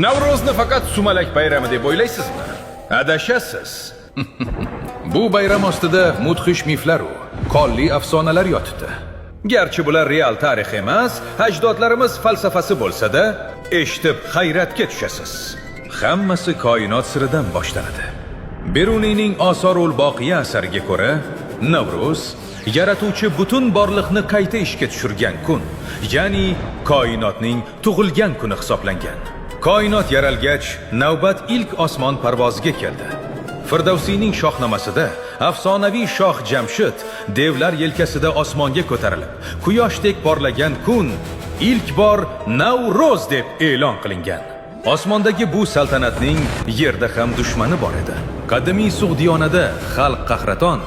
Navro'zni faqat sumalak bayrami deb o'ylaysizmi? Adashasiz. Bu bayram ostida mudhish miflar u qonli afsonalar yotibdi. Garchi bular real tarix emas, ajdodlarimiz falsafasi bo'lsa-da, eshitib hayratga tushasiz. Hammasi koinot siridan boshlanadi. Beruniyning Osarul Boqiya asariga ko'ra, Navro'z yaratuvchi butun borliqni qayta ishga tushirgan kun, ya'ni koinotning tug'ilgan kuni hisoblangan. Koinot yaralgach, navbat ilk osmon parvoziga keldi. Firdavsiyning shohnamasida afsonaviy shoh Jamshid devlar yelkasida osmonga ko'tarilib, quyoshdek porlagan kun ilk bor Navro'z deb e'lon qilingan. Osmondagi bu saltanatning yerda ham dushmani bor edi. Qadimiy Sug'diyonada xalq qahraton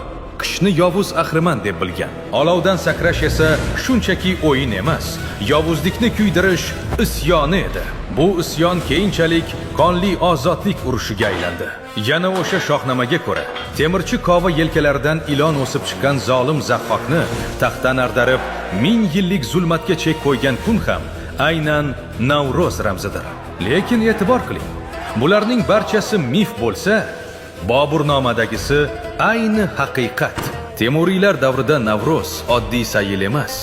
qishni yovuz ahriman deb bilgan. Olovdan sakrash esa shunchaki o'yin emas, yovuzlikni kuydirish isyoni edi. Bu isyon keyinchalik qonli ozodlik urushiga aylandi. Yana o'sha shohnamaga ko'ra, temirchi kova yelkalaridan ilon o'sib chiqqan zolim Zahhokni taxtdan ag'darib, 1000 yillik zulmatga chek qo'ygan kun ham aynan Navro'z ramzidir. Lekin e'tibor qiling, bularning barchasi mif bo'lsa, Boburnomadagisi ayni haqiqat. Temuriylar davrida Navro'z oddiy sayil emas,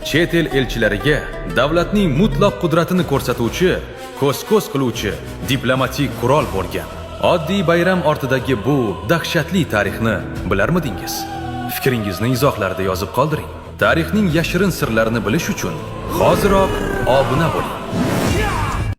chet el elchilariga davlatning mutlaq qudratini ko'rsatuvchi, ko'z-ko'z qiluvchi diplomatik qurol bo'lgan. Oddiy bayram ortidagi bu dahshatli tarixni bilarmidingiz? Fikringizni izohlarda yozib qoldiring. Tarixning yashirin sirlarini bilish uchun hoziroq obuna bo'ling.